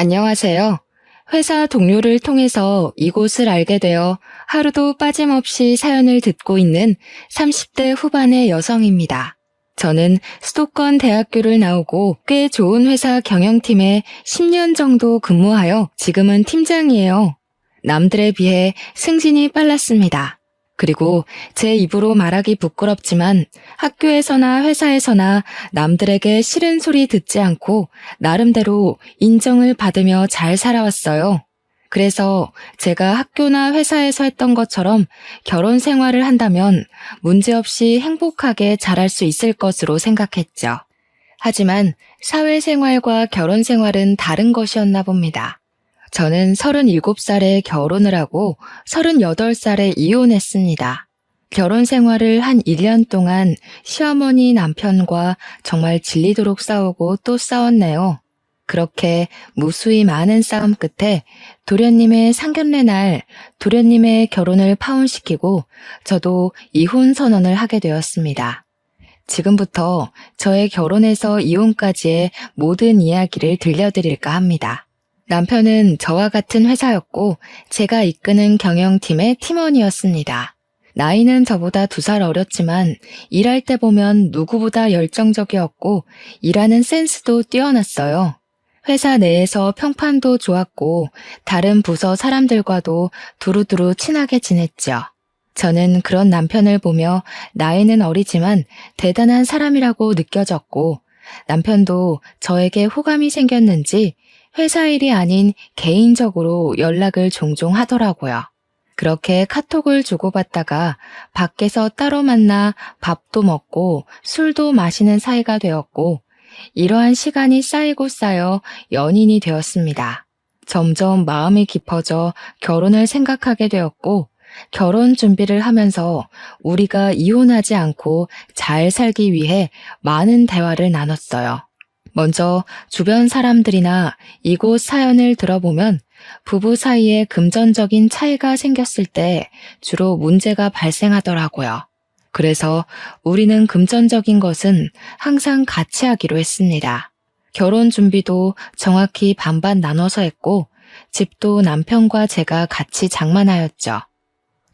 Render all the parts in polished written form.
안녕하세요. 회사 동료를 통해서 이곳을 알게 되어 하루도 빠짐없이 사연을 듣고 있는 30대 후반의 여성입니다. 저는 수도권 대학교를 나오고 꽤 좋은 회사 경영팀에 10년 정도 근무하여 지금은 팀장이에요. 남들에 비해 승진이 빨랐습니다. 그리고 제 입으로 말하기 부끄럽지만 학교에서나 회사에서나 남들에게 싫은 소리 듣지 않고 나름대로 인정을 받으며 잘 살아왔어요. 그래서 제가 학교나 회사에서 했던 것처럼 결혼 생활을 한다면 문제없이 행복하게 잘할 수 있을 것으로 생각했죠. 하지만 사회생활과 결혼 생활은 다른 것이었나 봅니다. 저는 37살에 결혼을 하고 38살에 이혼했습니다. 결혼 생활을 한 1년 동안 시어머니 남편과 정말 질리도록 싸우고 또 싸웠네요. 그렇게 무수히 많은 싸움 끝에 도련님의 상견례 날 도련님의 결혼을 파혼시키고 저도 이혼 선언을 하게 되었습니다. 지금부터 저의 결혼에서 이혼까지의 모든 이야기를 들려드릴까 합니다. 남편은 저와 같은 회사였고 제가 이끄는 경영팀의 팀원이었습니다. 나이는 저보다 2살 어렸지만 일할 때 보면 누구보다 열정적이었고 일하는 센스도 뛰어났어요. 회사 내에서 평판도 좋았고 다른 부서 사람들과도 두루두루 친하게 지냈죠. 저는 그런 남편을 보며 나이는 어리지만 대단한 사람이라고 느껴졌고 남편도 저에게 호감이 생겼는지 회사 일이 아닌 개인적으로 연락을 종종 하더라고요. 그렇게 카톡을 주고받다가 밖에서 따로 만나 밥도 먹고 술도 마시는 사이가 되었고 이러한 시간이 쌓이고 쌓여 연인이 되었습니다. 점점 마음이 깊어져 결혼을 생각하게 되었고 결혼 준비를 하면서 우리가 이혼하지 않고 잘 살기 위해 많은 대화를 나눴어요. 먼저 주변 사람들이나 이곳 사연을 들어보면 부부 사이에 금전적인 차이가 생겼을 때 주로 문제가 발생하더라고요. 그래서 우리는 금전적인 것은 항상 같이 하기로 했습니다. 결혼 준비도 정확히 반반 나눠서 했고 집도 남편과 제가 같이 장만하였죠.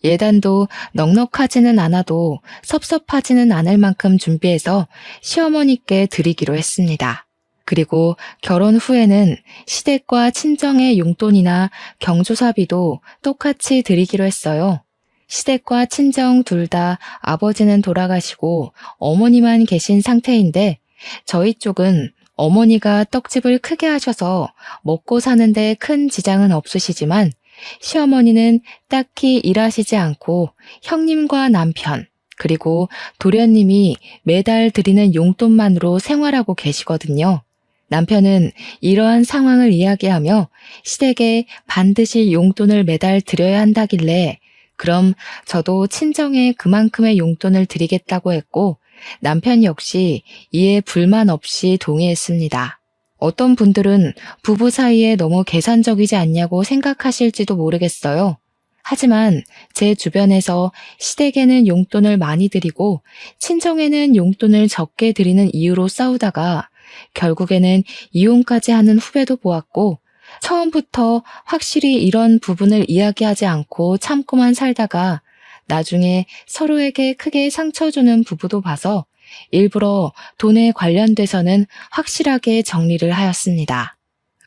예단도 넉넉하지는 않아도 섭섭하지는 않을 만큼 준비해서 시어머니께 드리기로 했습니다. 그리고 결혼 후에는 시댁과 친정의 용돈이나 경조사비도 똑같이 드리기로 했어요. 시댁과 친정 둘 다 아버지는 돌아가시고 어머니만 계신 상태인데 저희 쪽은 어머니가 떡집을 크게 하셔서 먹고 사는데 큰 지장은 없으시지만 시어머니는 딱히 일하시지 않고 형님과 남편 그리고 도련님이 매달 드리는 용돈만으로 생활하고 계시거든요. 남편은 이러한 상황을 이야기하며 시댁에 반드시 용돈을 매달 드려야 한다길래 그럼 저도 친정에 그만큼의 용돈을 드리겠다고 했고 남편 역시 이에 불만 없이 동의했습니다. 어떤 분들은 부부 사이에 너무 계산적이지 않냐고 생각하실지도 모르겠어요. 하지만 제 주변에서 시댁에는 용돈을 많이 드리고 친정에는 용돈을 적게 드리는 이유로 싸우다가 결국에는 이혼까지 하는 후배도 보았고 처음부터 확실히 이런 부분을 이야기하지 않고 참고만 살다가 나중에 서로에게 크게 상처 주는 부부도 봐서 일부러 돈에 관련돼서는 확실하게 정리를 하였습니다.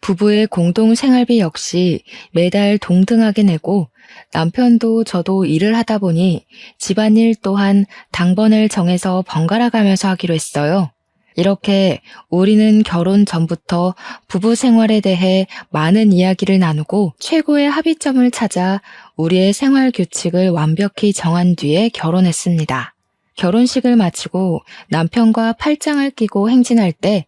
부부의 공동 생활비 역시 매달 동등하게 내고 남편도 저도 일을 하다 보니 집안일 또한 당번을 정해서 번갈아 가면서 하기로 했어요. 이렇게 우리는 결혼 전부터 부부 생활에 대해 많은 이야기를 나누고 최고의 합의점을 찾아 우리의 생활 규칙을 완벽히 정한 뒤에 결혼했습니다. 결혼식을 마치고 남편과 팔짱을 끼고 행진할 때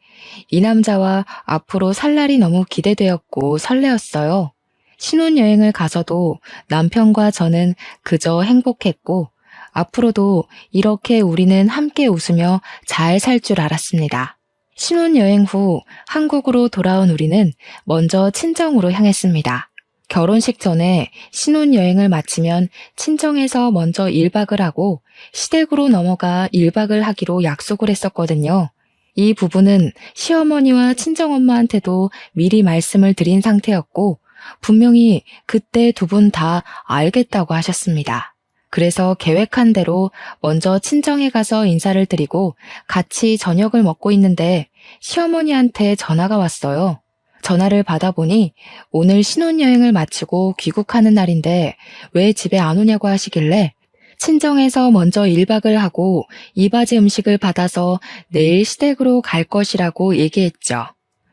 이 남자와 앞으로 살 날이 너무 기대되었고 설레었어요. 신혼여행을 가서도 남편과 저는 그저 행복했고 앞으로도 이렇게 우리는 함께 웃으며 잘 살 줄 알았습니다. 신혼여행 후 한국으로 돌아온 우리는 먼저 친정으로 향했습니다. 결혼식 전에 신혼여행을 마치면 친정에서 먼저 1박을 하고 시댁으로 넘어가 1박을 하기로 약속을 했었거든요. 이 부분은 시어머니와 친정엄마한테도 미리 말씀을 드린 상태였고 분명히 그때 두 분 다 알겠다고 하셨습니다. 그래서 계획한 대로 먼저 친정에 가서 인사를 드리고 같이 저녁을 먹고 있는데 시어머니한테 전화가 왔어요. 전화를 받아보니 오늘 신혼여행을 마치고 귀국하는 날인데 왜 집에 안 오냐고 하시길래 친정에서 먼저 1박을 하고 이바지 음식을 받아서 내일 시댁으로 갈 것이라고 얘기했죠.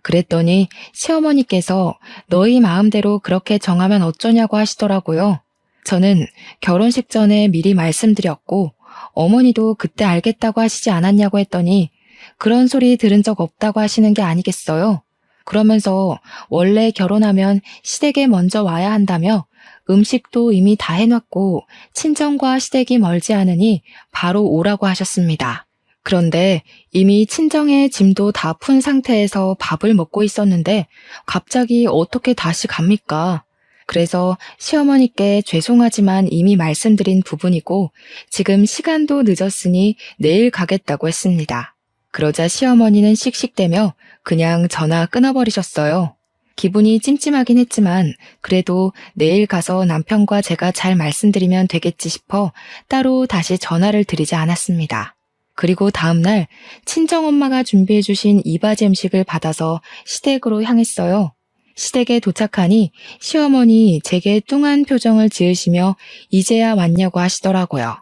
그랬더니 시어머니께서 너희 마음대로 그렇게 정하면 어쩌냐고 하시더라고요. 저는 결혼식 전에 미리 말씀드렸고 어머니도 그때 알겠다고 하시지 않았냐고 했더니 그런 소리 들은 적 없다고 하시는 게 아니겠어요? 그러면서 원래 결혼하면 시댁에 먼저 와야 한다며 음식도 이미 다 해놨고 친정과 시댁이 멀지 않으니 바로 오라고 하셨습니다. 그런데 이미 친정의 짐도 다 푼 상태에서 밥을 먹고 있었는데 갑자기 어떻게 다시 갑니까? 그래서 시어머니께 죄송하지만 이미 말씀드린 부분이고 지금 시간도 늦었으니 내일 가겠다고 했습니다. 그러자 시어머니는 씩씩대며 그냥 전화 끊어버리셨어요. 기분이 찜찜하긴 했지만 그래도 내일 가서 남편과 제가 잘 말씀드리면 되겠지 싶어 따로 다시 전화를 드리지 않았습니다. 그리고 다음날 친정엄마가 준비해주신 이바지 음식을 받아서 시댁으로 향했어요. 시댁에 도착하니 시어머니 제게 뚱한 표정을 지으시며 이제야 왔냐고 하시더라고요.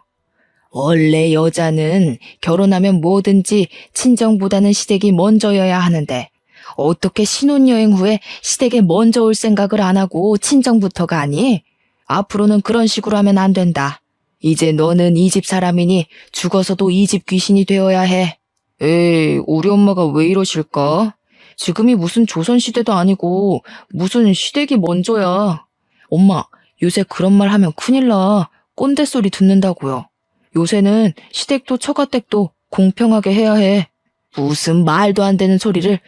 원래 여자는 결혼하면 뭐든지 친정보다는 시댁이 먼저여야 하는데 어떻게 신혼여행 후에 시댁에 먼저 올 생각을 안 하고 친정부터가 아니? 앞으로는 그런 식으로 하면 안 된다. 이제 너는 이 집 사람이니 죽어서도 이 집 귀신이 되어야 해. 에이, 우리 엄마가 왜 이러실까? 지금이 무슨 조선시대도 아니고 무슨 시댁이 먼저야. 엄마, 요새 그런 말 하면 큰일 나. 꼰대 소리 듣는다고요. 요새는 시댁도 처가댁도 공평하게 해야 해. 무슨 말도 안 되는 소리를.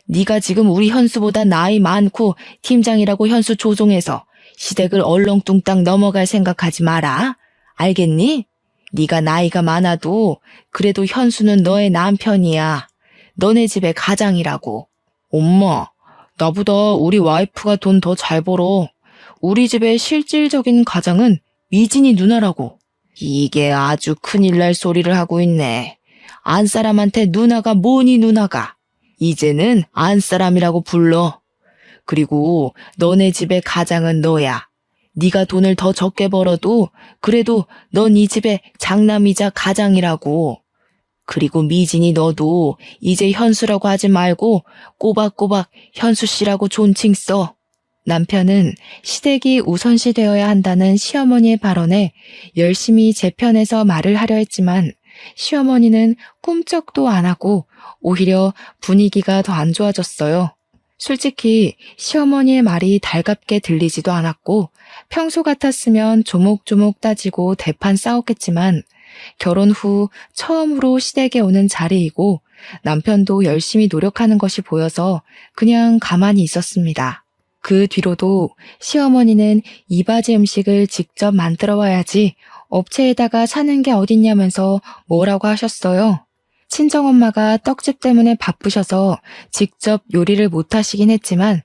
네가 지금 우리 현수보다 나이 많고 팀장이라고 현수 조종해서 시댁을 얼렁뚱땅 넘어갈 생각하지 마라. 알겠니? 네가 나이가 많아도 그래도 현수는 너의 남편이야. 너네 집의 가장이라고. 엄마, 나보다 우리 와이프가 돈 더 잘 벌어. 우리 집의 실질적인 가장은 미진이 누나라고. 이게 아주 큰일 날 소리를 하고 있네. 안사람한테 누나가 뭐니 누나가. 이제는 안사람이라고 불러. 그리고 너네 집의 가장은 너야. 네가 돈을 더 적게 벌어도 그래도 넌 이 집의 장남이자 가장이라고. 그리고 미진이 너도 이제 현수라고 하지 말고 꼬박꼬박 현수씨라고 존칭 써. 남편은 시댁이 우선시 되어야 한다는 시어머니의 발언에 열심히 제 편에서 말을 하려 했지만 시어머니는 꿈쩍도 안 하고 오히려 분위기가 더 안 좋아졌어요. 솔직히 시어머니의 말이 달갑게 들리지도 않았고 평소 같았으면 조목조목 따지고 대판 싸웠겠지만 결혼 후 처음으로 시댁에 오는 자리이고 남편도 열심히 노력하는 것이 보여서 그냥 가만히 있었습니다. 그 뒤로도 시어머니는 이바지 음식을 직접 만들어 와야지 업체에다가 사는 게 어딨냐면서 뭐라고 하셨어요. 친정엄마가 떡집 때문에 바쁘셔서 직접 요리를 못 하시긴 했지만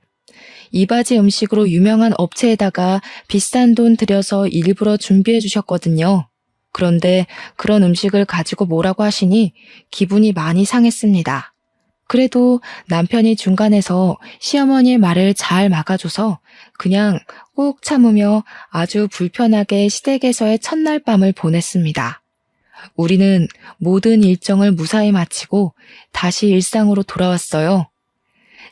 이바지 음식으로 유명한 업체에다가 비싼 돈 들여서 일부러 준비해 주셨거든요. 그런데 그런 음식을 가지고 뭐라고 하시니 기분이 많이 상했습니다. 그래도 남편이 중간에서 시어머니의 말을 잘 막아줘서 그냥 꾹 참으며 아주 불편하게 시댁에서의 첫날 밤을 보냈습니다. 우리는 모든 일정을 무사히 마치고 다시 일상으로 돌아왔어요.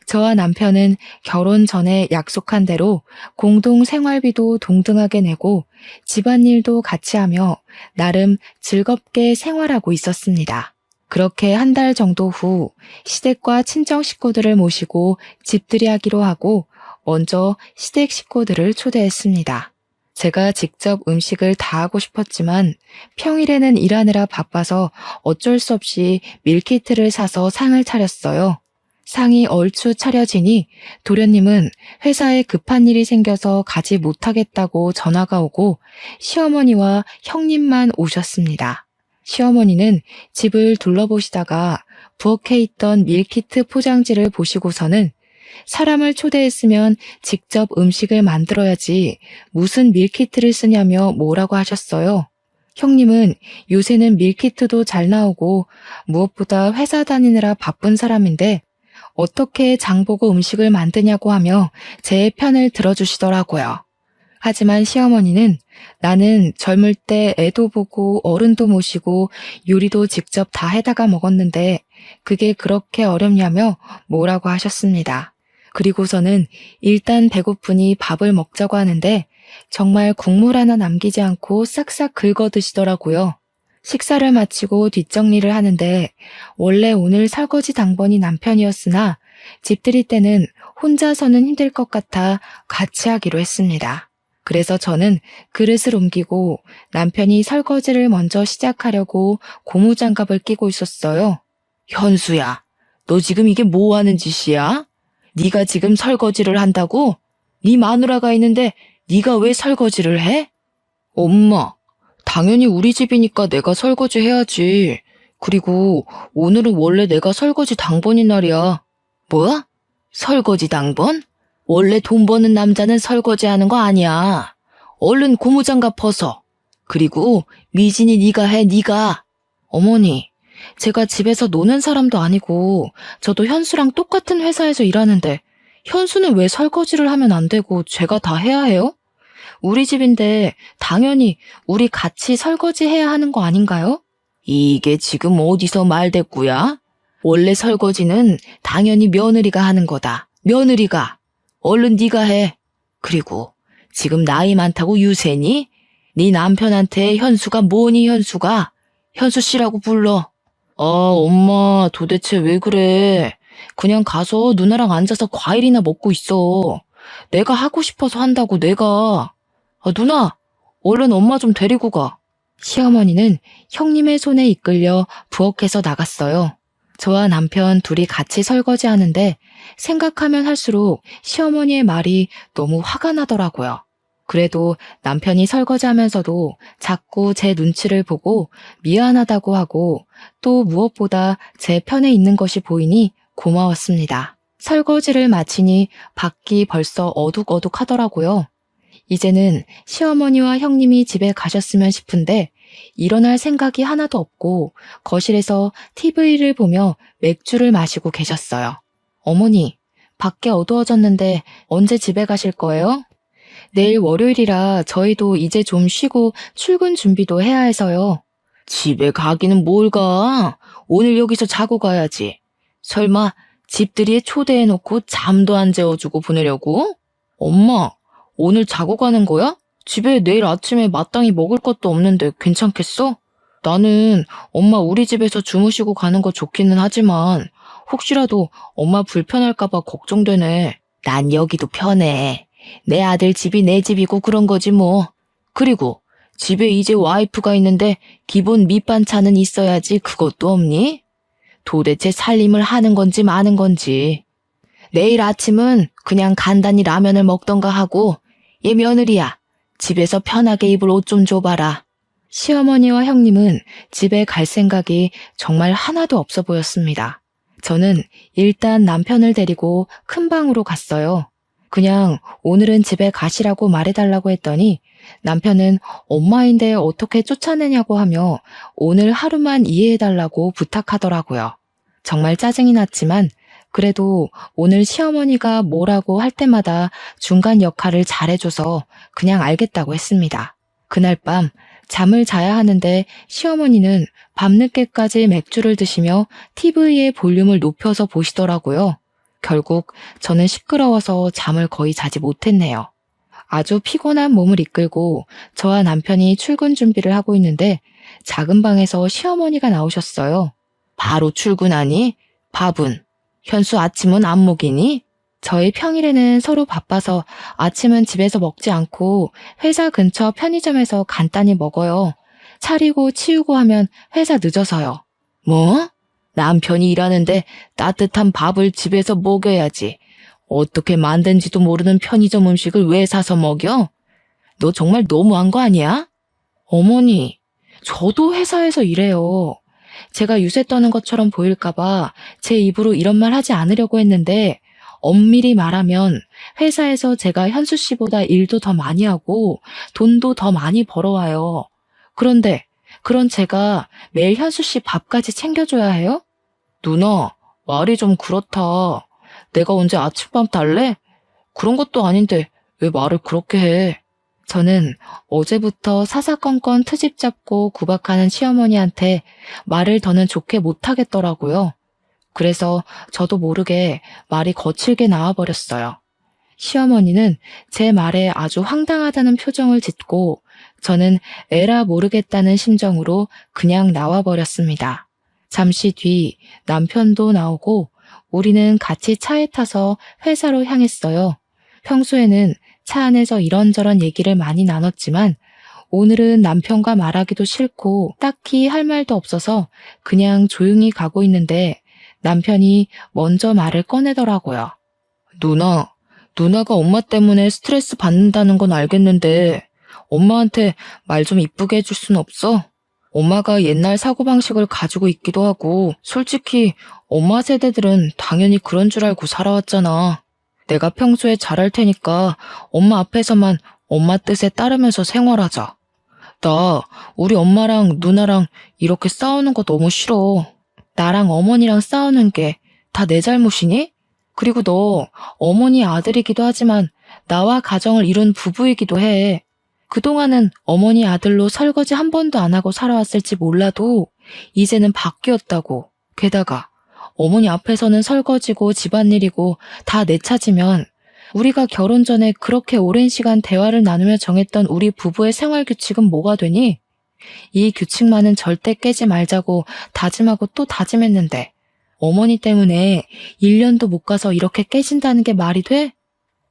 저와 남편은 결혼 전에 약속한 대로 공동 생활비도 동등하게 내고 집안일도 같이 하며 나름 즐겁게 생활하고 있었습니다. 그렇게 한 달 정도 후 시댁과 친정 식구들을 모시고 집들이 하기로 하고 먼저 시댁 식구들을 초대했습니다. 제가 직접 음식을 다 하고 싶었지만 평일에는 일하느라 바빠서 어쩔 수 없이 밀키트를 사서 상을 차렸어요. 상이 얼추 차려지니 도련님은 회사에 급한 일이 생겨서 가지 못하겠다고 전화가 오고 시어머니와 형님만 오셨습니다. 시어머니는 집을 둘러보시다가 부엌에 있던 밀키트 포장지를 보시고서는 사람을 초대했으면 직접 음식을 만들어야지 무슨 밀키트를 쓰냐며 뭐라고 하셨어요. 형님은 요새는 밀키트도 잘 나오고 무엇보다 회사 다니느라 바쁜 사람인데 어떻게 장보고 음식을 만드냐고 하며 제 편을 들어주시더라고요. 하지만 시어머니는 나는 젊을 때 애도 보고 어른도 모시고 요리도 직접 다 해다가 먹었는데 그게 그렇게 어렵냐며 뭐라고 하셨습니다. 그리고서는 일단 배고프니 밥을 먹자고 하는데 정말 국물 하나 남기지 않고 싹싹 긁어 드시더라고요. 식사를 마치고 뒷정리를 하는데 원래 오늘 설거지 당번이 남편이었으나 집들이 때는 혼자서는 힘들 것 같아 같이 하기로 했습니다. 그래서 저는 그릇을 옮기고 남편이 설거지를 먼저 시작하려고 고무장갑을 끼고 있었어요. 현수야, 너 지금 이게 뭐 하는 짓이야? 네가 지금 설거지를 한다고? 네 마누라가 있는데 네가 왜 설거지를 해? 엄마, 당연히 우리 집이니까 내가 설거지 해야지. 그리고 오늘은 원래 내가 설거지 당번인 날이야. 뭐? 설거지 당번? 원래 돈 버는 남자는 설거지 하는 거 아니야. 얼른 고무장갑 벗어. 그리고 미진이 네가 해, 네가. 어머니, 제가 집에서 노는 사람도 아니고 저도 현수랑 똑같은 회사에서 일하는데 현수는 왜 설거지를 하면 안 되고 제가 다 해야 해요? 우리 집인데 당연히 우리 같이 설거지 해야 하는 거 아닌가요? 이게 지금 어디서 말대꾸야? 원래 설거지는 당연히 며느리가 하는 거다. 며느리가. 얼른 네가 해. 그리고 지금 나이 많다고 유세니? 네 남편한테 현수가 뭐니 현수가? 현수 씨라고 불러. 엄마 도대체 왜 그래? 그냥 가서 누나랑 앉아서 과일이나 먹고 있어. 내가 하고 싶어서 한다고 내가. 누나, 얼른 엄마 좀 데리고 가. 시어머니는 형님의 손에 이끌려 부엌에서 나갔어요. 저와 남편 둘이 같이 설거지 하는데 생각하면 할수록 시어머니의 말이 너무 화가 나더라고요. 그래도 남편이 설거지하면서도 자꾸 제 눈치를 보고 미안하다고 하고 또 무엇보다 제 편에 있는 것이 보이니 고마웠습니다. 설거지를 마치니 밖이 벌써 어둑어둑하더라고요. 이제는 시어머니와 형님이 집에 가셨으면 싶은데 일어날 생각이 하나도 없고 거실에서 TV를 보며 맥주를 마시고 계셨어요. 어머니, 밖에 어두워졌는데 언제 집에 가실 거예요? 내일 월요일이라 저희도 이제 좀 쉬고 출근 준비도 해야 해서요. 집에 가기는 뭘 가? 오늘 여기서 자고 가야지. 설마 집들이에 초대해놓고 잠도 안 재워주고 보내려고? 엄마, 오늘 자고 가는 거야? 집에 내일 아침에 마땅히 먹을 것도 없는데 괜찮겠어? 나는 엄마 우리 집에서 주무시고 가는 거 좋기는 하지만 혹시라도 엄마 불편할까봐 걱정되네. 난 여기도 편해. 내 아들 집이 내 집이고 그런 거지 뭐. 그리고 집에 이제 와이프가 있는데 기본 밑반찬은 있어야지 그것도 없니? 도대체 살림을 하는 건지 마는 건지. 내일 아침은 그냥 간단히 라면을 먹던가 하고 얘 며느리야. 집에서 편하게 입을 옷 좀 줘봐라. 시어머니와 형님은 집에 갈 생각이 정말 하나도 없어 보였습니다. 저는 일단 남편을 데리고 큰 방으로 갔어요. 그냥 오늘은 집에 가시라고 말해달라고 했더니 남편은 엄마인데 어떻게 쫓아내냐고 하며 오늘 하루만 이해해달라고 부탁하더라고요. 정말 짜증이 났지만 그래도 오늘 시어머니가 뭐라고 할 때마다 중간 역할을 잘해줘서 그냥 알겠다고 했습니다. 그날 밤 잠을 자야 하는데 시어머니는 밤늦게까지 맥주를 드시며 TV의 볼륨을 높여서 보시더라고요. 결국 저는 시끄러워서 잠을 거의 자지 못했네요. 아주 피곤한 몸을 이끌고 저와 남편이 출근 준비를 하고 있는데 작은 방에서 시어머니가 나오셨어요. 바로 출근하니? 밥은? 현수 아침은 안 먹이니? 저희 평일에는 서로 바빠서 아침은 집에서 먹지 않고 회사 근처 편의점에서 간단히 먹어요. 차리고 치우고 하면 회사 늦어서요. 뭐? 남편이 일하는데 따뜻한 밥을 집에서 먹여야지. 어떻게 만든지도 모르는 편의점 음식을 왜 사서 먹여? 너 정말 너무한 거 아니야? 어머니, 저도 회사에서 일해요. 제가 유세 떠는 것처럼 보일까봐 제 입으로 이런 말 하지 않으려고 했는데 엄밀히 말하면 회사에서 제가 현수 씨보다 일도 더 많이 하고 돈도 더 많이 벌어와요. 그런데 그런 제가 매일 현수 씨 밥까지 챙겨줘야 해요? 누나, 말이 좀 그렇다. 내가 언제 아침밥 달래? 그런 것도 아닌데 왜 말을 그렇게 해? 저는 어제부터 사사건건 트집 잡고 구박하는 시어머니한테 말을 더는 좋게 못하겠더라고요. 그래서 저도 모르게 말이 거칠게 나와버렸어요. 시어머니는 제 말에 아주 황당하다는 표정을 짓고 저는 에라 모르겠다는 심정으로 그냥 나와버렸습니다. 잠시 뒤 남편도 나오고 우리는 같이 차에 타서 회사로 향했어요. 평소에는 차 안에서 이런저런 얘기를 많이 나눴지만 오늘은 남편과 말하기도 싫고 딱히 할 말도 없어서 그냥 조용히 가고 있는데 남편이 먼저 말을 꺼내더라고요. 누나가 엄마 때문에 스트레스 받는다는 건 알겠는데 엄마한테 말 좀 이쁘게 해줄 순 없어? 엄마가 옛날 사고방식을 가지고 있기도 하고 솔직히 엄마 세대들은 당연히 그런 줄 알고 살아왔잖아. 내가 평소에 잘할 테니까 엄마 앞에서만 엄마 뜻에 따르면서 생활하자. 나 우리 엄마랑 누나랑 이렇게 싸우는 거 너무 싫어. 나랑 어머니랑 싸우는 게 다 내 잘못이니? 그리고 너 어머니 아들이기도 하지만 나와 가정을 이룬 부부이기도 해. 그동안은 어머니 아들로 설거지 한 번도 안 하고 살아왔을지 몰라도 이제는 바뀌었다고. 게다가 어머니 앞에서는 설거지고 집안일이고 다 내 차지면 우리가 결혼 전에 그렇게 오랜 시간 대화를 나누며 정했던 우리 부부의 생활 규칙은 뭐가 되니? 이 규칙만은 절대 깨지 말자고 다짐하고 또 다짐했는데 어머니 때문에 1년도 못 가서 이렇게 깨진다는 게 말이 돼?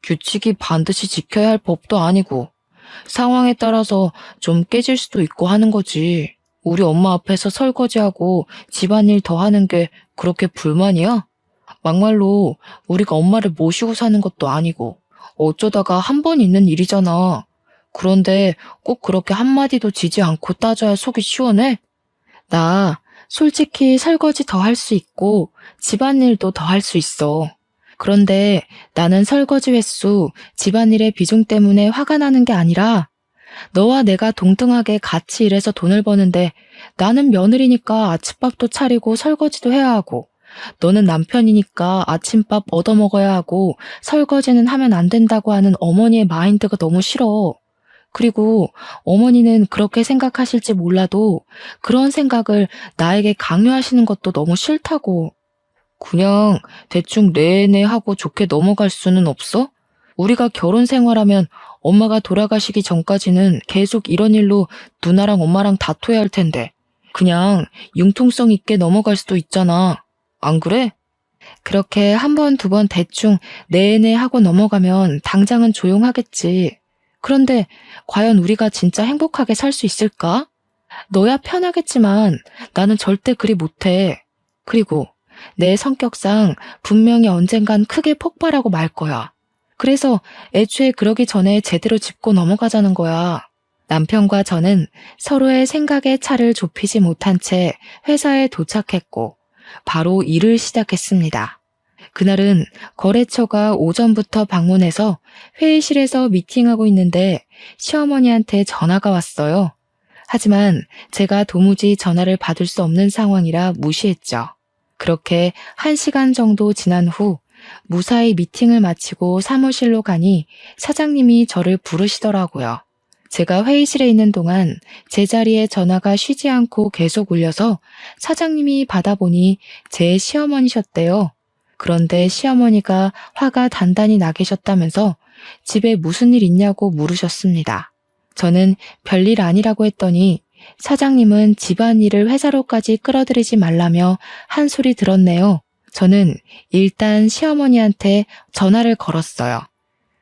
규칙이 반드시 지켜야 할 법도 아니고 상황에 따라서 좀 깨질 수도 있고 하는 거지. 우리 엄마 앞에서 설거지하고 집안일 더 하는 게 그렇게 불만이야? 막말로 우리가 엄마를 모시고 사는 것도 아니고 어쩌다가 한 번 있는 일이잖아. 그런데 꼭 그렇게 한마디도 지지 않고 따져야 속이 시원해? 나 솔직히 설거지 더 할 수 있고 집안일도 더 할 수 있어. 그런데 나는 설거지 횟수, 집안일의 비중 때문에 화가 나는 게 아니라 너와 내가 동등하게 같이 일해서 돈을 버는데 나는 며느리니까 아침밥도 차리고 설거지도 해야 하고 너는 남편이니까 아침밥 얻어먹어야 하고 설거지는 하면 안 된다고 하는 어머니의 마인드가 너무 싫어. 그리고 어머니는 그렇게 생각하실지 몰라도 그런 생각을 나에게 강요하시는 것도 너무 싫다고. 그냥 대충 네네 하고 좋게 넘어갈 수는 없어? 우리가 결혼 생활하면 엄마가 돌아가시기 전까지는 계속 이런 일로 누나랑 엄마랑 다퉈야 할 텐데 그냥 융통성 있게 넘어갈 수도 있잖아. 안 그래? 그렇게 한 번, 두 번 대충 네네 하고 넘어가면 당장은 조용하겠지. 그런데 과연 우리가 진짜 행복하게 살 수 있을까? 너야 편하겠지만 나는 절대 그리 못해. 그리고 내 성격상 분명히 언젠간 크게 폭발하고 말 거야. 그래서 애초에 그러기 전에 제대로 짚고 넘어가자는 거야. 남편과 저는 서로의 생각의 차를 좁히지 못한 채 회사에 도착했고 바로 일을 시작했습니다. 그날은 거래처가 오전부터 방문해서 회의실에서 미팅하고 있는데 시어머니한테 전화가 왔어요. 하지만 제가 도무지 전화를 받을 수 없는 상황이라 무시했죠. 그렇게 1시간 정도 지난 후 무사히 미팅을 마치고 사무실로 가니 사장님이 저를 부르시더라고요. 제가 회의실에 있는 동안 제자리에 전화가 쉬지 않고 계속 울려서 사장님이 받아보니 제 시어머니셨대요. 그런데 시어머니가 화가 단단히 나 계셨다면서 집에 무슨 일 있냐고 물으셨습니다. 저는 별일 아니라고 했더니 사장님은 집안일을 회사로까지 끌어들이지 말라며 한 소리 들었네요. 저는 일단 시어머니한테 전화를 걸었어요.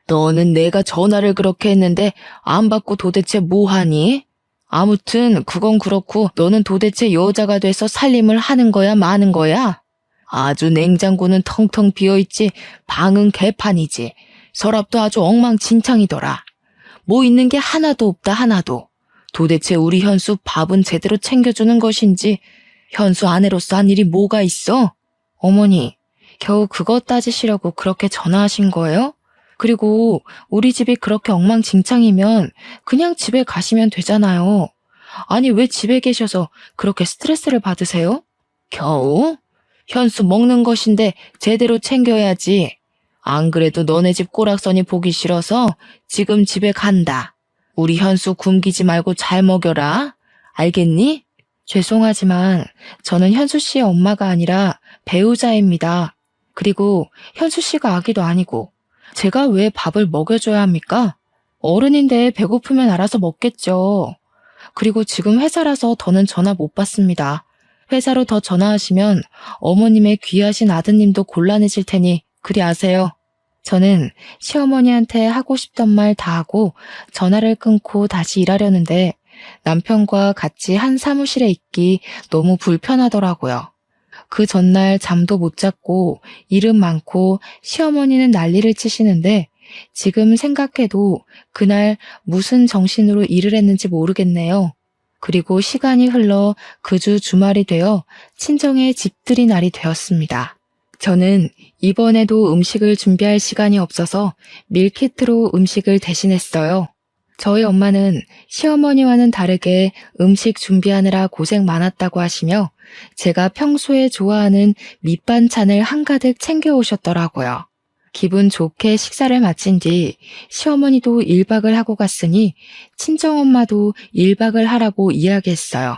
너는 내가 전화를 그렇게 했는데 안 받고 도대체 뭐 하니? 아무튼 그건 그렇고 너는 도대체 여자가 돼서 살림을 하는 거야 마는 거야? 아주 냉장고는 텅텅 비어있지 방은 개판이지. 서랍도 아주 엉망진창이더라. 뭐 있는 게 하나도 없다 하나도. 도대체 우리 현수 밥은 제대로 챙겨주는 것인지 현수 아내로서 한 일이 뭐가 있어? 어머니, 겨우 그거 따지시려고 그렇게 전화하신 거예요? 그리고 우리 집이 그렇게 엉망진창이면 그냥 집에 가시면 되잖아요. 아니, 왜 집에 계셔서 그렇게 스트레스를 받으세요? 겨우? 현수 먹는 것인데 제대로 챙겨야지. 안 그래도 너네 집 꼬락서니 보기 싫어서 지금 집에 간다. 우리 현수 굶기지 말고 잘 먹여라. 알겠니? 죄송하지만 저는 현수 씨의 엄마가 아니라 배우자입니다. 그리고 현수 씨가 아기도 아니고 제가 왜 밥을 먹여줘야 합니까? 어른인데 배고프면 알아서 먹겠죠. 그리고 지금 회사라서 더는 전화 못 받습니다. 회사로 더 전화하시면 어머님의 귀하신 아드님도 곤란해질 테니 그리 아세요. 저는 시어머니한테 하고 싶던 말 다 하고 전화를 끊고 다시 일하려는데 남편과 같이 한 사무실에 있기 너무 불편하더라고요. 그 전날 잠도 못 잤고 일은 많고 시어머니는 난리를 치시는데 지금 생각해도 그날 무슨 정신으로 일을 했는지 모르겠네요. 그리고 시간이 흘러 그 주 주말이 되어 친정의 집들이 날이 되었습니다. 저는 이번에도 음식을 준비할 시간이 없어서 밀키트로 음식을 대신했어요. 저희 엄마는 시어머니와는 다르게 음식 준비하느라 고생 많았다고 하시며 제가 평소에 좋아하는 밑반찬을 한가득 챙겨오셨더라고요. 기분 좋게 식사를 마친 뒤 시어머니도 1박을 하고 갔으니 친정엄마도 1박을 하라고 이야기했어요.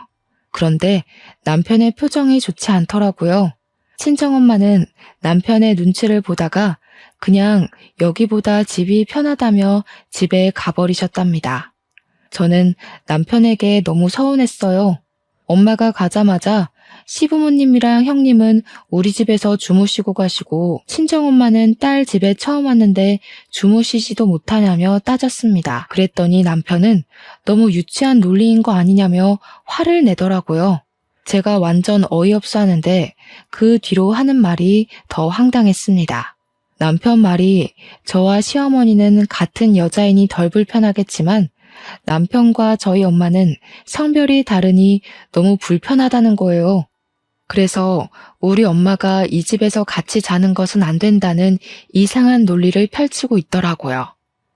그런데 남편의 표정이 좋지 않더라고요. 친정엄마는 남편의 눈치를 보다가 그냥 여기보다 집이 편하다며 집에 가버리셨답니다. 저는 남편에게 너무 서운했어요. 엄마가 가자마자 시부모님이랑 형님은 우리 집에서 주무시고 가시고 친정엄마는 딸 집에 처음 왔는데 주무시지도 못하냐며 따졌습니다. 그랬더니 남편은 너무 유치한 논리인 거 아니냐며 화를 내더라고요. 제가 완전 어이없어 하는데 그 뒤로 하는 말이 더 황당했습니다. 남편 말이 저와 시어머니는 같은 여자이니 덜 불편하겠지만 남편과 저희 엄마는 성별이 다르니 너무 불편하다는 거예요. 그래서 우리 엄마가 이 집에서 같이 자는 것은 안 된다는 이상한 논리를 펼치고 있더라고요.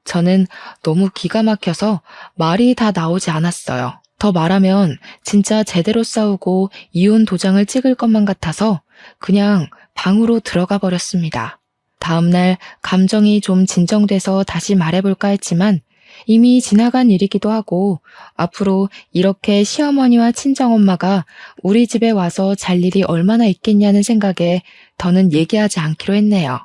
저는 너무 기가 막혀서 말이 다 나오지 않았어요. 더 말하면 진짜 제대로 싸우고 이혼 도장을 찍을 것만 같아서 그냥 방으로 들어가 버렸습니다. 다음날 감정이 좀 진정돼서 다시 말해볼까 했지만 이미 지나간 일이기도 하고 앞으로 이렇게 시어머니와 친정엄마가 우리 집에 와서 잘 일이 얼마나 있겠냐는 생각에 더는 얘기하지 않기로 했네요.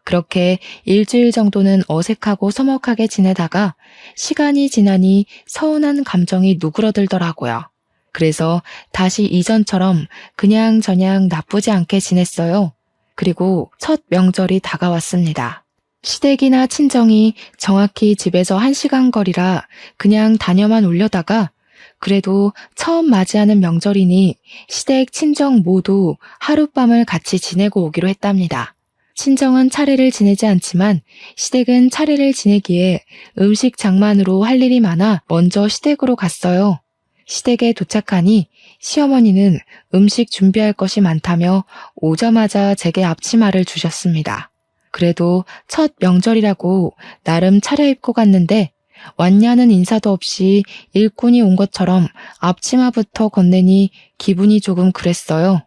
그렇게 일주일 정도는 어색하고 서먹하게 지내다가 시간이 지나니 서운한 감정이 누그러들더라고요. 그래서 다시 이전처럼 그냥저냥 나쁘지 않게 지냈어요. 그리고 첫 명절이 다가왔습니다. 시댁이나 친정이 정확히 집에서 1시간 거리라 그냥 다녀만 오려다가 그래도 처음 맞이하는 명절이니 시댁, 친정 모두 하룻밤을 같이 지내고 오기로 했답니다. 친정은 차례를 지내지 않지만 시댁은 차례를 지내기에 음식 장만으로 할 일이 많아 먼저 시댁으로 갔어요. 시댁에 도착하니 시어머니는 음식 준비할 것이 많다며 오자마자 제게 앞치마를 주셨습니다. 그래도 첫 명절이라고 나름 차려입고 갔는데 왔냐는 인사도 없이 일꾼이 온 것처럼 앞치마부터 건네니 기분이 조금 그랬어요.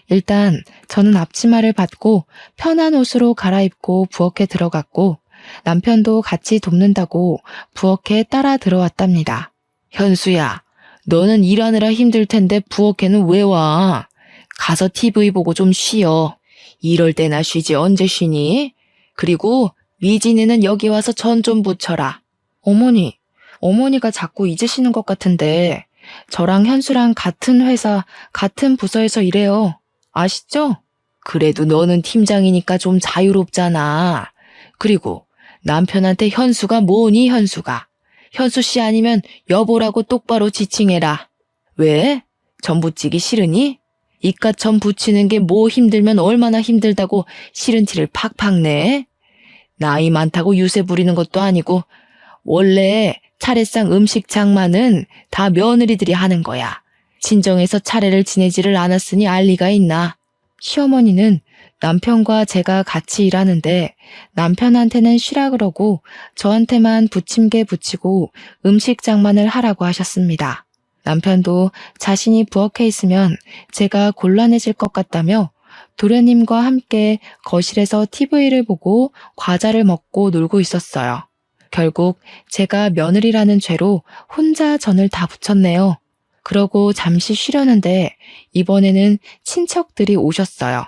일단 저는 앞치마를 받고 편한 옷으로 갈아입고 부엌에 들어갔고 남편도 같이 돕는다고 부엌에 따라 들어왔답니다. 현수야, 너는 일하느라 힘들 텐데 부엌에는 왜 와? 가서 TV 보고 좀 쉬어. 이럴 때나 쉬지 언제 쉬니? 그리고 미진이는 여기 와서 전 좀 부쳐라. 어머니가 자꾸 잊으시는 것 같은데 저랑 현수랑 같은 회사, 같은 부서에서 일해요. 아시죠? 그래도 너는 팀장이니까 좀 자유롭잖아. 그리고 남편한테 현수가 뭐니 현수가. 현수 씨 아니면 여보라고 똑바로 지칭해라. 왜? 전 부치기 싫으니? 이깟 전 부치는 게 뭐 힘들면 얼마나 힘들다고 싫은 티를 팍팍 내? 나이 많다고 유세 부리는 것도 아니고 원래 차례상 음식 장만은 다 며느리들이 하는 거야. 친정에서 차례를 지내지를 않았으니 알 리가 있나. 시어머니는 남편과 제가 같이 일하는데 남편한테는 쉬라 그러고 저한테만 부침개 부치고 음식 장만을 하라고 하셨습니다. 남편도 자신이 부엌에 있으면 제가 곤란해질 것 같다며 도련님과 함께 거실에서 TV를 보고 과자를 먹고 놀고 있었어요. 결국 제가 며느리라는 죄로 혼자 전을 다 부쳤네요. 그러고 잠시 쉬려는데 이번에는 친척들이 오셨어요.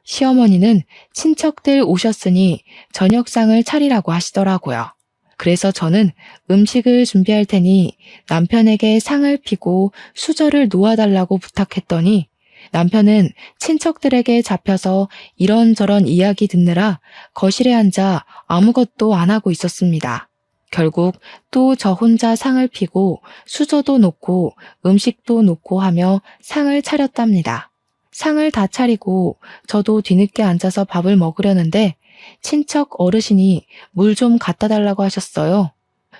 시어머니는 친척들 오셨으니 저녁상을 차리라고 하시더라고요. 그래서 저는 음식을 준비할 테니 남편에게 상을 피고 수저를 놓아달라고 부탁했더니 남편은 친척들에게 잡혀서 이런저런 이야기 듣느라 거실에 앉아 아무것도 안 하고 있었습니다. 결국 또 저 혼자 상을 피고 수저도 놓고 음식도 놓고 하며 상을 차렸답니다. 상을 다 차리고 저도 뒤늦게 앉아서 밥을 먹으려는데 친척 어르신이 물 좀 갖다 달라고 하셨어요.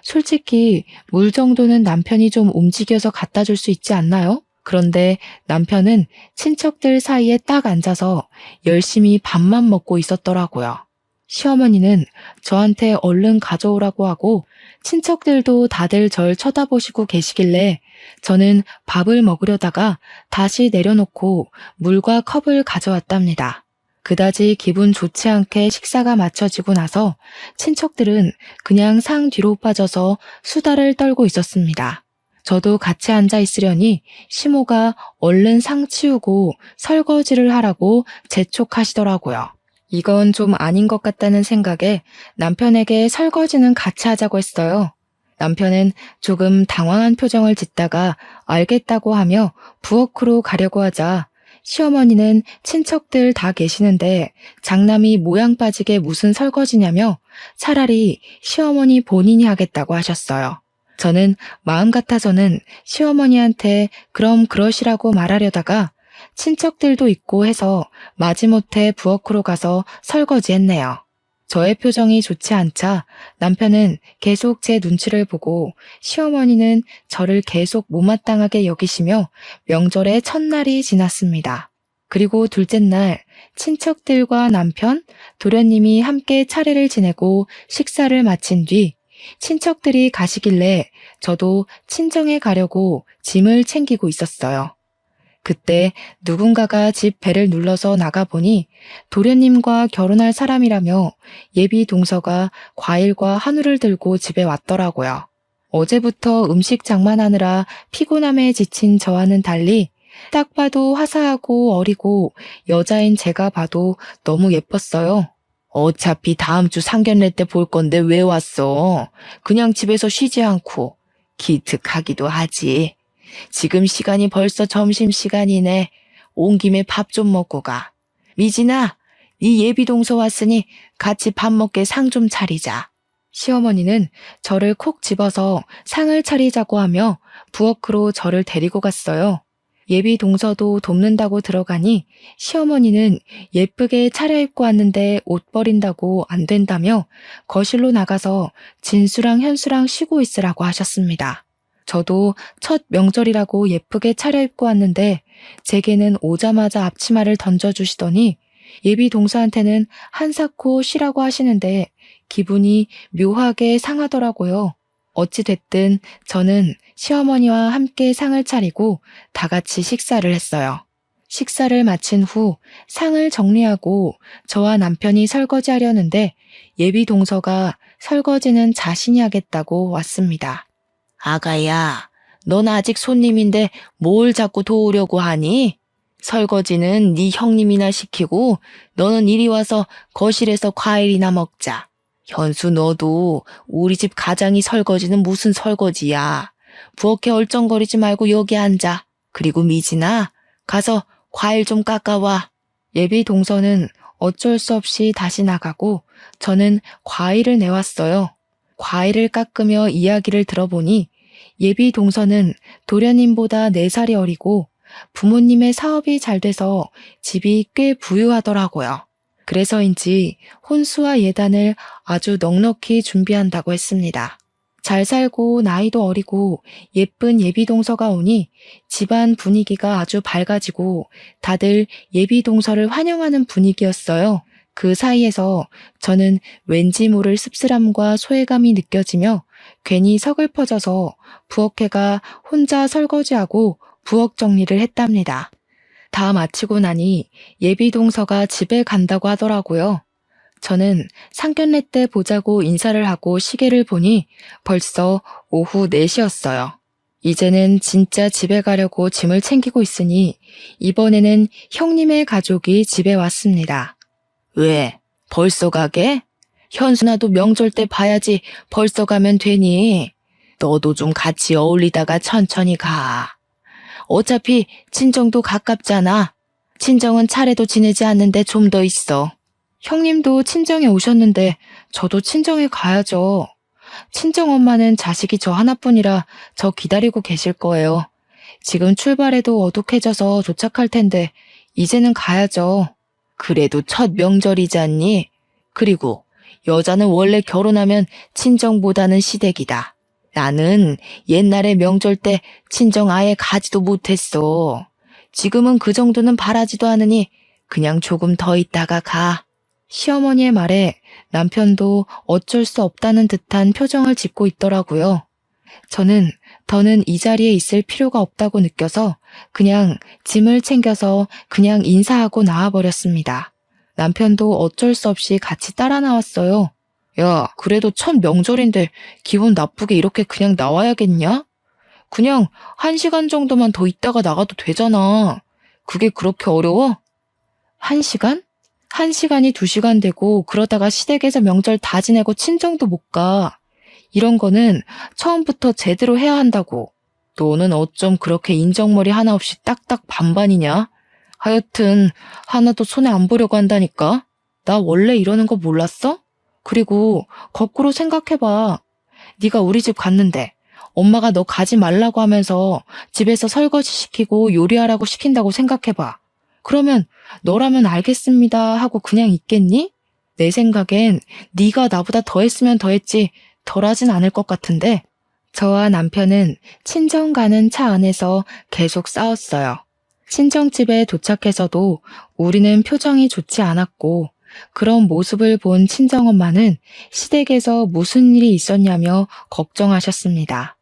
솔직히 물 정도는 남편이 좀 움직여서 갖다 줄 수 있지 않나요? 그런데 남편은 친척들 사이에 딱 앉아서 열심히 밥만 먹고 있었더라고요. 시어머니는 저한테 얼른 가져오라고 하고 친척들도 다들 절 쳐다보시고 계시길래 저는 밥을 먹으려다가 다시 내려놓고 물과 컵을 가져왔답니다. 그다지 기분 좋지 않게 식사가 마쳐지고 나서 친척들은 그냥 상 뒤로 빠져서 수다를 떨고 있었습니다. 저도 같이 앉아 있으려니 시모가 얼른 상 치우고 설거지를 하라고 재촉하시더라고요. 이건 좀 아닌 것 같다는 생각에 남편에게 설거지는 같이 하자고 했어요. 남편은 조금 당황한 표정을 짓다가 알겠다고 하며 부엌으로 가려고 하자 시어머니는 친척들 다 계시는데 장남이 모양 빠지게 무슨 설거지냐며 차라리 시어머니 본인이 하겠다고 하셨어요. 저는 마음 같아서는 시어머니한테 그럼 그러시라고 말하려다가 친척들도 있고 해서 마지못해 부엌으로 가서 설거지했네요. 저의 표정이 좋지 않자 남편은 계속 제 눈치를 보고 시어머니는 저를 계속 못마땅하게 여기시며 명절의 첫날이 지났습니다. 그리고 둘째 날 친척들과 남편, 도련님이 함께 차례를 지내고 식사를 마친 뒤 친척들이 가시길래 저도 친정에 가려고 짐을 챙기고 있었어요. 그때 누군가가 집 벨을 눌러서 나가보니 도련님과 결혼할 사람이라며 예비 동서가 과일과 한우를 들고 집에 왔더라고요. 어제부터 음식 장만하느라 피곤함에 지친 저와는 달리 딱 봐도 화사하고 어리고 여자인 제가 봐도 너무 예뻤어요. 어차피 다음 주 상견례 때 볼 건데 왜 왔어? 그냥 집에서 쉬지 않고 기특하기도 하지. 지금 시간이 벌써 점심시간이네. 온 김에 밥 좀 먹고 가. 미진아, 네 예비동서 왔으니 같이 밥 먹게 상 좀 차리자. 시어머니는 저를 콕 집어서 상을 차리자고 하며 부엌으로 저를 데리고 갔어요. 예비동서도 돕는다고 들어가니 시어머니는 예쁘게 차려입고 왔는데 옷 버린다고 안 된다며 거실로 나가서 진수랑 현수랑 쉬고 있으라고 하셨습니다. 저도 첫 명절이라고 예쁘게 차려입고 왔는데 제게는 오자마자 앞치마를 던져주시더니 예비 동서한테는 한사코 쉬라고 하시는데 기분이 묘하게 상하더라고요. 어찌됐든 저는 시어머니와 함께 상을 차리고 다 같이 식사를 했어요. 식사를 마친 후 상을 정리하고 저와 남편이 설거지하려는데 예비 동서가 설거지는 자신이 하겠다고 왔습니다. 아가야, 넌 아직 손님인데 뭘 자꾸 도우려고 하니? 설거지는 네 형님이나 시키고 너는 이리 와서 거실에서 과일이나 먹자. 현수 너도 우리 집 가장이 설거지는 무슨 설거지야. 부엌에 얼쩡거리지 말고 여기 앉아. 그리고 미진아, 가서 과일 좀 깎아와. 예비 동서는 어쩔 수 없이 다시 나가고 저는 과일을 내왔어요. 과일을 깎으며 이야기를 들어보니 예비 동서는 도련님보다 4살이 어리고 부모님의 사업이 잘 돼서 집이 꽤 부유하더라고요. 그래서인지 혼수와 예단을 아주 넉넉히 준비한다고 했습니다. 잘 살고 나이도 어리고 예쁜 예비동서가 오니 집안 분위기가 아주 밝아지고 다들 예비동서를 환영하는 분위기였어요. 그 사이에서 저는 왠지 모를 씁쓸함과 소외감이 느껴지며 괜히 서글퍼져서 부엌에가 혼자 설거지하고 부엌 정리를 했답니다. 다 마치고 나니 예비동서가 집에 간다고 하더라고요. 저는 상견례 때 보자고 인사를 하고 시계를 보니 벌써 오후 4시였어요. 이제는 진짜 집에 가려고 짐을 챙기고 있으니 이번에는 형님의 가족이 집에 왔습니다. 왜? 벌써 가게? 현수나도 명절 때 봐야지 벌써 가면 되니? 너도 좀 같이 어울리다가 천천히 가. 어차피 친정도 가깝잖아. 친정은 차례도 지내지 않는데 좀 더 있어. 형님도 친정에 오셨는데 저도 친정에 가야죠. 친정엄마는 자식이 저 하나뿐이라 저 기다리고 계실 거예요. 지금 출발해도 어둑해져서 도착할 텐데 이제는 가야죠. 그래도 첫 명절이잖니? 그리고 여자는 원래 결혼하면 친정보다는 시댁이다. 나는 옛날에 명절 때 친정 아예 가지도 못했어. 지금은 그 정도는 바라지도 않으니 그냥 조금 더 있다가 가. 시어머니의 말에 남편도 어쩔 수 없다는 듯한 표정을 짓고 있더라고요. 저는 더는 이 자리에 있을 필요가 없다고 느껴서 그냥 짐을 챙겨서 그냥 인사하고 나와버렸습니다. 남편도 어쩔 수 없이 같이 따라 나왔어요. 야, 그래도 첫 명절인데 기분 나쁘게 이렇게 그냥 나와야겠냐? 그냥 1시간 정도만 더 있다가 나가도 되잖아. 그게 그렇게 어려워? 1시간? 1시간이 2시간 되고 그러다가 시댁에서 명절 다 지내고 친정도 못 가. 이런 거는 처음부터 제대로 해야 한다고. 너는 어쩜 그렇게 인정머리 하나 없이 딱딱 반반이냐? 하여튼 하나도 손에 안 보려고 한다니까. 나 원래 이러는 거 몰랐어? 그리고 거꾸로 생각해봐. 네가 우리 집 갔는데 엄마가 너 가지 말라고 하면서 집에서 설거지 시키고 요리하라고 시킨다고 생각해봐. 그러면 너라면 알겠습니다 하고 그냥 있겠니? 내 생각엔 네가 나보다 더 했으면 더 했지 덜 하진 않을 것 같은데. 저와 남편은 친정 가는 차 안에서 계속 싸웠어요. 친정집에 도착해서도 우리는 표정이 좋지 않았고 그런 모습을 본 친정엄마는 시댁에서 무슨 일이 있었냐며 걱정하셨습니다.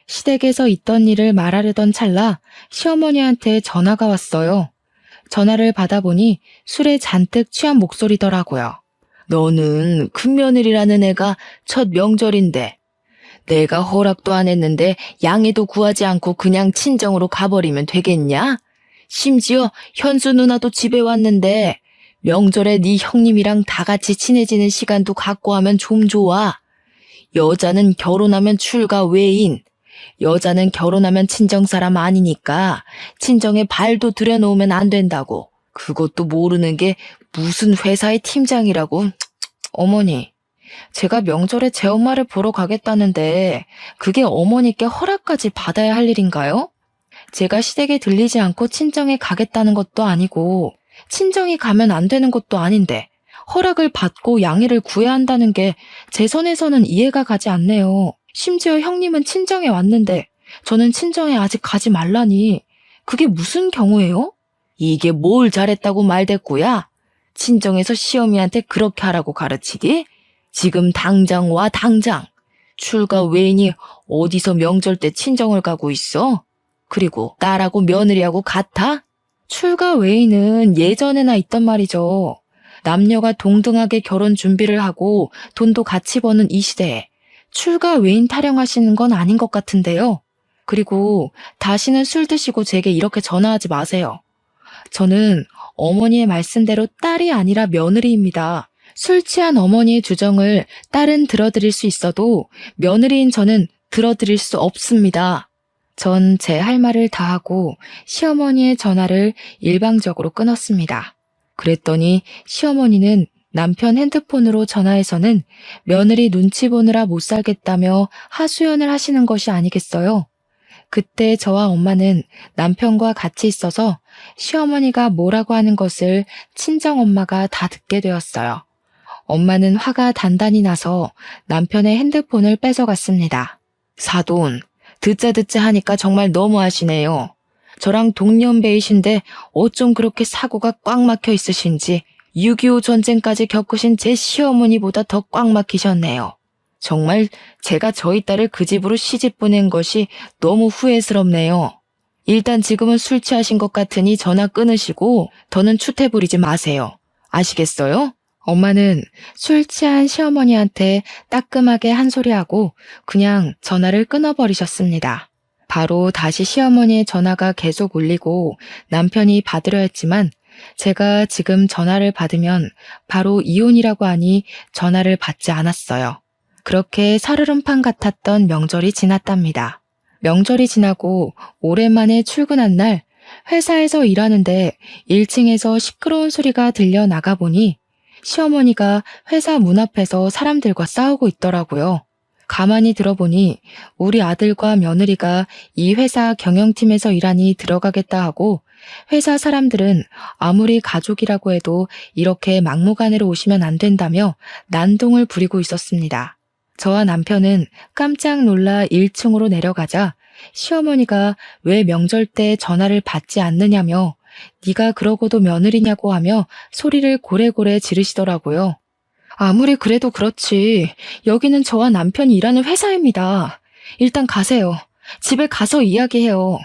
시댁에서 있던 일을 말하려던 찰나 시어머니한테 전화가 왔어요. 전화를 받아보니 술에 잔뜩 취한 목소리더라고요. 너는 큰며느리라는 애가 첫 명절인데 내가 허락도 안 했는데 양해도 구하지 않고 그냥 친정으로 가버리면 되겠냐? 심지어 현수 누나도 집에 왔는데 명절에 네 형님이랑 다 같이 친해지는 시간도 갖고 하면 좀 좋아. 여자는 결혼하면 출가 외인, 여자는 결혼하면 친정사람 아니니까 친정에 발도 들여놓으면 안 된다고. 그것도 모르는 게 무슨 회사의 팀장이라고. 어머니, 제가 명절에 제 엄마를 보러 가겠다는데 그게 어머니께 허락까지 받아야 할 일인가요? 제가 시댁에 들리지 않고 친정에 가겠다는 것도 아니고 친정이 가면 안 되는 것도 아닌데 허락을 받고 양해를 구해야 한다는 게 제 선에서는 이해가 가지 않네요. 심지어 형님은 친정에 왔는데 저는 친정에 아직 가지 말라니. 그게 무슨 경우예요? 이게 뭘 잘했다고 말댔구야? 친정에서 시어미한테 그렇게 하라고 가르치디? 지금 당장 와, 당장. 출가 외인이 어디서 명절 때 친정을 가고 있어? 그리고 딸하고 며느리하고 같아? 출가 외인은 예전에나 있던 말이죠. 남녀가 동등하게 결혼 준비를 하고 돈도 같이 버는 이 시대에 출가 외인 타령하시는 건 아닌 것 같은데요. 그리고 다시는 술 드시고 제게 이렇게 전화하지 마세요. 저는 어머니의 말씀대로 딸이 아니라 며느리입니다. 술 취한 어머니의 주정을 딸은 들어드릴 수 있어도 며느리인 저는 들어드릴 수 없습니다. 전 제 할 말을 다 하고 시어머니의 전화를 일방적으로 끊었습니다. 그랬더니 시어머니는 남편 핸드폰으로 전화해서는 며느리 눈치 보느라 못 살겠다며 하소연을 하시는 것이 아니겠어요. 그때 저와 엄마는 남편과 같이 있어서 시어머니가 뭐라고 하는 것을 친정엄마가 다 듣게 되었어요. 엄마는 화가 단단히 나서 남편의 핸드폰을 뺏어갔습니다. 사돈, 듣자 하니까 정말 너무하시네요. 저랑 동년배이신데 어쩜 그렇게 사고가 꽉 막혀 있으신지 6.25 전쟁까지 겪으신 제 시어머니보다 더 꽉 막히셨네요. 정말 제가 저희 딸을 그 집으로 시집 보낸 것이 너무 후회스럽네요. 일단 지금은 술 취하신 것 같으니 전화 끊으시고 더는 추태 부리지 마세요. 아시겠어요? 엄마는 술 취한 시어머니한테 따끔하게 한 소리하고 그냥 전화를 끊어버리셨습니다. 바로 다시 시어머니의 전화가 계속 울리고 남편이 받으려 했지만 제가 지금 전화를 받으면 바로 이혼이라고 하니 전화를 받지 않았어요. 그렇게 살얼음판 같았던 명절이 지났답니다. 명절이 지나고 오랜만에 출근한 날 회사에서 일하는데 1층에서 시끄러운 소리가 들려 나가보니 시어머니가 회사 문 앞에서 사람들과 싸우고 있더라고요. 가만히 들어보니 우리 아들과 며느리가 이 회사 경영팀에서 일하니 들어가겠다 하고 회사 사람들은 아무리 가족이라고 해도 이렇게 막무가내로 오시면 안 된다며 난동을 부리고 있었습니다. 저와 남편은 깜짝 놀라 1층으로 내려가자 시어머니가 왜 명절 때 전화를 받지 않느냐며 네가 그러고도 며느리냐고 하며 소리를 고래고래 지르시더라고요. 아무리 그래도 그렇지. 여기는 저와 남편이 일하는 회사입니다. 일단 가세요. 집에 가서 이야기해요.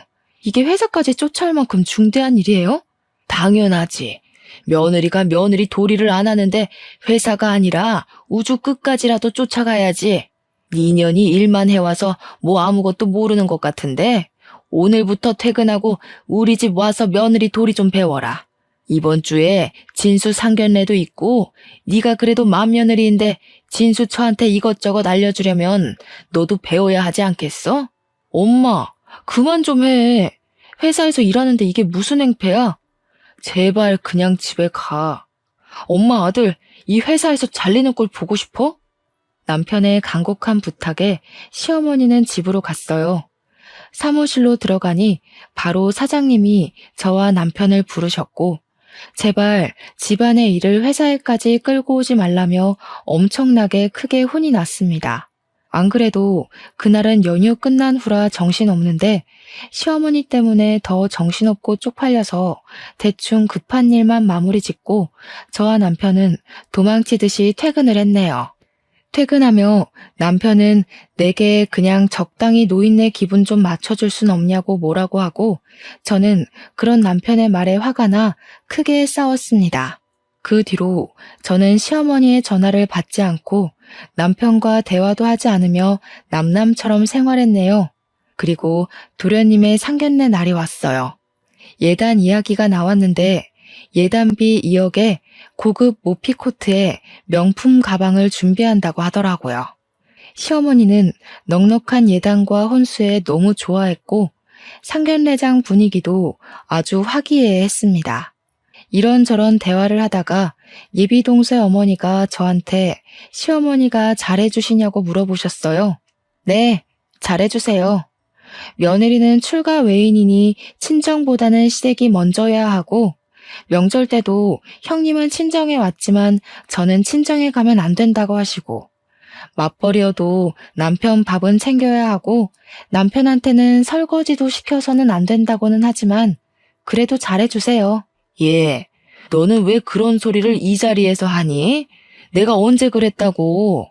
이게 회사까지 쫓아올 만큼 중대한 일이에요? 당연하지. 며느리가 며느리 도리를 안 하는데 회사가 아니라 우주 끝까지라도 쫓아가야지. 2년이 일만 해와서 뭐 아무것도 모르는 것 같은데 오늘부터 퇴근하고 우리 집 와서 며느리 도리 좀 배워라. 이번 주에 진수 상견례도 있고 네가 그래도 맏며느리인데 진수 처한테 이것저것 알려주려면 너도 배워야 하지 않겠어? 엄마, 그만 좀 해. 회사에서 일하는데 이게 무슨 행패야? 제발 그냥 집에 가. 엄마 아들, 이 회사에서 잘리는 꼴 보고 싶어? 남편의 간곡한 부탁에 시어머니는 집으로 갔어요. 사무실로 들어가니 바로 사장님이 저와 남편을 부르셨고 제발 집안의 일을 회사에까지 끌고 오지 말라며 엄청나게 크게 혼이 났습니다. 안 그래도 그날은 연휴 끝난 후라 정신없는데 시어머니 때문에 더 정신없고 쪽팔려서 대충 급한 일만 마무리 짓고 저와 남편은 도망치듯이 퇴근을 했네요. 퇴근하며 남편은 내게 그냥 적당히 노인네 기분 좀 맞춰줄 순 없냐고 뭐라고 하고 저는 그런 남편의 말에 화가 나 크게 싸웠습니다. 그 뒤로 저는 시어머니의 전화를 받지 않고 남편과 대화도 하지 않으며 남남처럼 생활했네요. 그리고 도련님의 상견례 날이 왔어요. 예단 이야기가 나왔는데 예단비 2억에 고급 모피코트에 명품 가방을 준비한다고 하더라고요. 시어머니는 넉넉한 예단과 혼수에 너무 좋아했고 상견례장 분위기도 아주 화기애애했습니다. 이런저런 대화를 하다가 예비동생 어머니가 저한테 시어머니가 잘해주시냐고 물어보셨어요. 네, 잘해주세요. 며느리는 출가 외인이니 친정보다는 시댁이 먼저야 하고 명절 때도 형님은 친정에 왔지만 저는 친정에 가면 안 된다고 하시고 맞벌이여도 남편 밥은 챙겨야 하고 남편한테는 설거지도 시켜서는 안 된다고는 하지만 그래도 잘해주세요. 예, 너는 왜 그런 소리를 이 자리에서 하니? 내가 언제 그랬다고?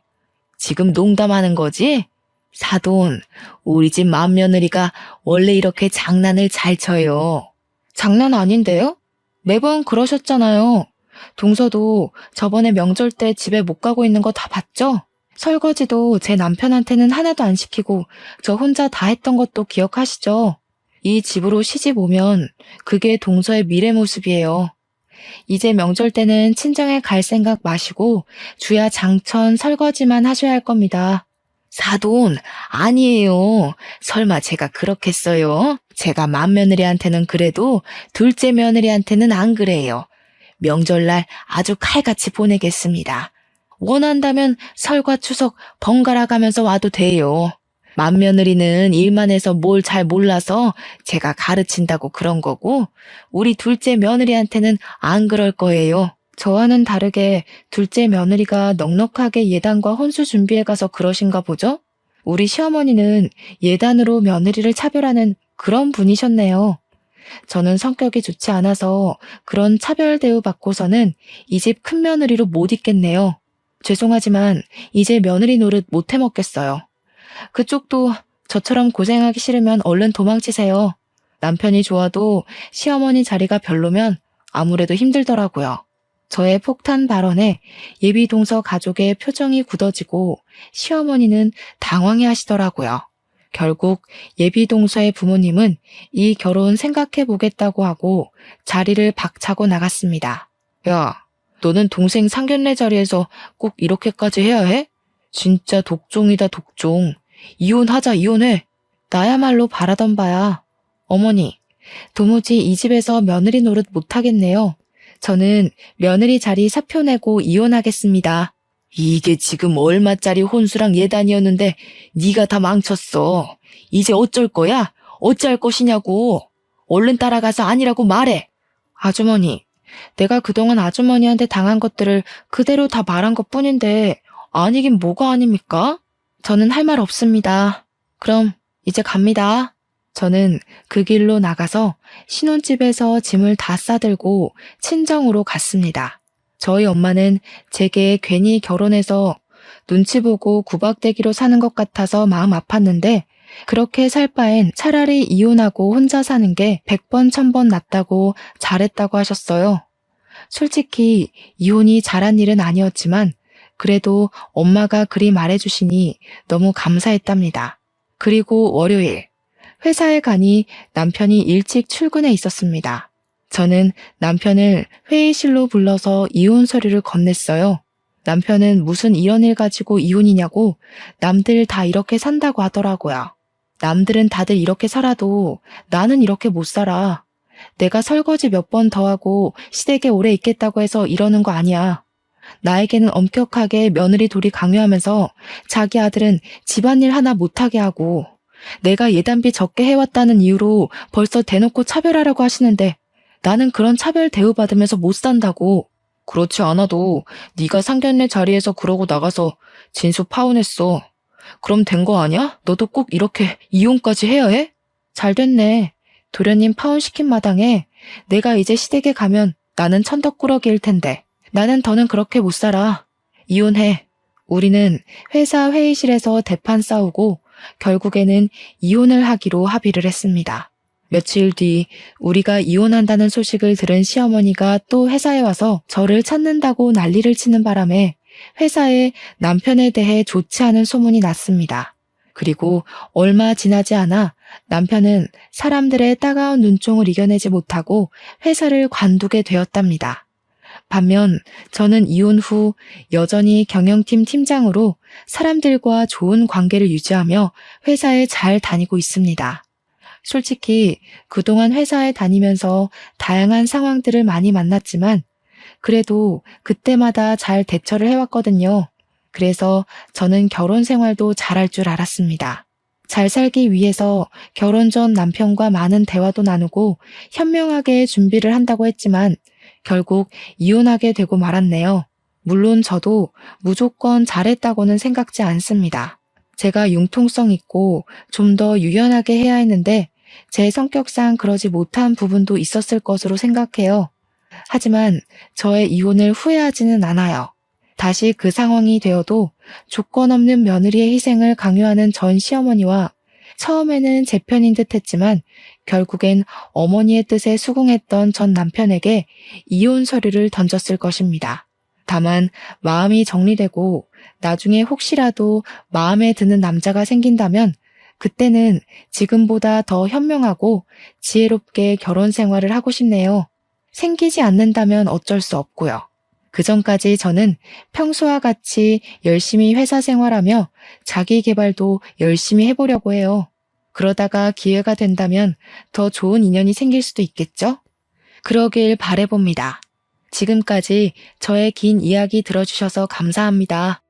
지금 농담하는 거지? 사돈, 우리 집 맏며느리가 원래 이렇게 장난을 잘 쳐요. 장난 아닌데요? 매번 그러셨잖아요. 동서도 저번에 명절 때 집에 못 가고 있는 거 다 봤죠? 설거지도 제 남편한테는 하나도 안 시키고 저 혼자 다 했던 것도 기억하시죠? 이 집으로 시집 오면 그게 동서의 미래 모습이에요. 이제 명절 때는 친정에 갈 생각 마시고 주야 장천 설거지만 하셔야 할 겁니다. 사돈, 아니에요. 설마 제가 그렇겠어요? 제가 맏며느리한테는 그래도 둘째 며느리한테는 안 그래요. 명절날 아주 칼같이 보내겠습니다. 원한다면 설과 추석 번갈아 가면서 와도 돼요. 맏며느리는 일만 해서 뭘 잘 몰라서 제가 가르친다고 그런 거고 우리 둘째 며느리한테는 안 그럴 거예요. 저와는 다르게 둘째 며느리가 넉넉하게 예단과 혼수 준비해 가서 그러신가 보죠? 우리 시어머니는 예단으로 며느리를 차별하는 그런 분이셨네요. 저는 성격이 좋지 않아서 그런 차별 대우 받고서는 이 집 큰 며느리로 못 있겠네요. 죄송하지만 이제 며느리 노릇 못 해먹겠어요. 그쪽도 저처럼 고생하기 싫으면 얼른 도망치세요. 남편이 좋아도 시어머니 자리가 별로면 아무래도 힘들더라고요. 저의 폭탄 발언에 예비 동서 가족의 표정이 굳어지고 시어머니는 당황해 하시더라고요. 결국 예비 동서의 부모님은 이 결혼 생각해 보겠다고 하고 자리를 박차고 나갔습니다. 야, 너는 동생 상견례 자리에서 꼭 이렇게까지 해야 해? 진짜 독종이다, 독종. 이혼하자, 이혼해. 나야말로 바라던 바야. 어머니, 도무지 이 집에서 며느리 노릇 못하겠네요. 저는 며느리 자리 사표 내고 이혼하겠습니다. 이게 지금 얼마짜리 혼수랑 예단이었는데 네가 다 망쳤어. 이제 어쩔 거야? 어찌할 것이냐고. 얼른 따라가서 아니라고 말해. 아주머니, 내가 그동안 아주머니한테 당한 것들을 그대로 다 말한 것뿐인데 아니긴 뭐가 아닙니까? 저는 할 말 없습니다. 그럼 이제 갑니다. 저는 그 길로 나가서 신혼집에서 짐을 다 싸들고 친정으로 갔습니다. 저희 엄마는 제게 괜히 결혼해서 눈치 보고 구박대기로 사는 것 같아서 마음 아팠는데 그렇게 살 바엔 차라리 이혼하고 혼자 사는 게 100번 1000번 낫다고 잘했다고 하셨어요. 솔직히 이혼이 잘한 일은 아니었지만 그래도 엄마가 그리 말해주시니 너무 감사했답니다. 그리고 월요일 회사에 가니 남편이 일찍 출근해 있었습니다. 저는 남편을 회의실로 불러서 이혼 서류를 건넸어요. 남편은 무슨 이런 일 가지고 이혼이냐고 남들 다 이렇게 산다고 하더라고요. 남들은 다들 이렇게 살아도 나는 이렇게 못 살아. 내가 설거지 몇 번 더 하고 시댁에 오래 있겠다고 해서 이러는 거 아니야. 나에게는 엄격하게 며느리 도리 강요하면서 자기 아들은 집안일 하나 못하게 하고 내가 예단비 적게 해왔다는 이유로 벌써 대놓고 차별하라고 하시는데 나는 그런 차별 대우받으면서 못 산다고. 그렇지 않아도 네가 상견례 자리에서 그러고 나가서 진수 파혼했어. 그럼 된 거 아니야? 너도 꼭 이렇게 이혼까지 해야 해? 잘 됐네. 도련님 파혼시킨 마당에 내가 이제 시댁에 가면 나는 천덕꾸러기일 텐데 나는 더는 그렇게 못 살아. 이혼해. 우리는 회사 회의실에서 대판 싸우고 결국에는 이혼을 하기로 합의를 했습니다. 며칠 뒤 우리가 이혼한다는 소식을 들은 시어머니가 또 회사에 와서 저를 찾는다고 난리를 치는 바람에 회사에 남편에 대해 좋지 않은 소문이 났습니다. 그리고 얼마 지나지 않아 남편은 사람들의 따가운 눈총을 이겨내지 못하고 회사를 관두게 되었답니다. 반면 저는 이혼 후 여전히 경영팀 팀장으로 사람들과 좋은 관계를 유지하며 회사에 잘 다니고 있습니다. 솔직히 그동안 회사에 다니면서 다양한 상황들을 많이 만났지만 그래도 그때마다 잘 대처를 해왔거든요. 그래서 저는 결혼 생활도 잘할 줄 알았습니다. 잘 살기 위해서 결혼 전 남편과 많은 대화도 나누고 현명하게 준비를 한다고 했지만 결국 이혼하게 되고 말았네요. 물론 저도 무조건 잘했다고는 생각지 않습니다. 제가 융통성 있고 좀 더 유연하게 해야 했는데 제 성격상 그러지 못한 부분도 있었을 것으로 생각해요. 하지만 저의 이혼을 후회하지는 않아요. 다시 그 상황이 되어도 조건 없는 며느리의 희생을 강요하는 전 시어머니와 처음에는 제 편인 듯 했지만 결국엔 어머니의 뜻에 수긍했던 전 남편에게 이혼 서류를 던졌을 것입니다. 다만 마음이 정리되고 나중에 혹시라도 마음에 드는 남자가 생긴다면 그때는 지금보다 더 현명하고 지혜롭게 결혼 생활을 하고 싶네요. 생기지 않는다면 어쩔 수 없고요. 그 전까지 저는 평소와 같이 열심히 회사 생활하며 자기 개발도 열심히 해보려고 해요. 그러다가 기회가 된다면 더 좋은 인연이 생길 수도 있겠죠? 그러길 바라봅니다. 지금까지 저의 긴 이야기 들어주셔서 감사합니다.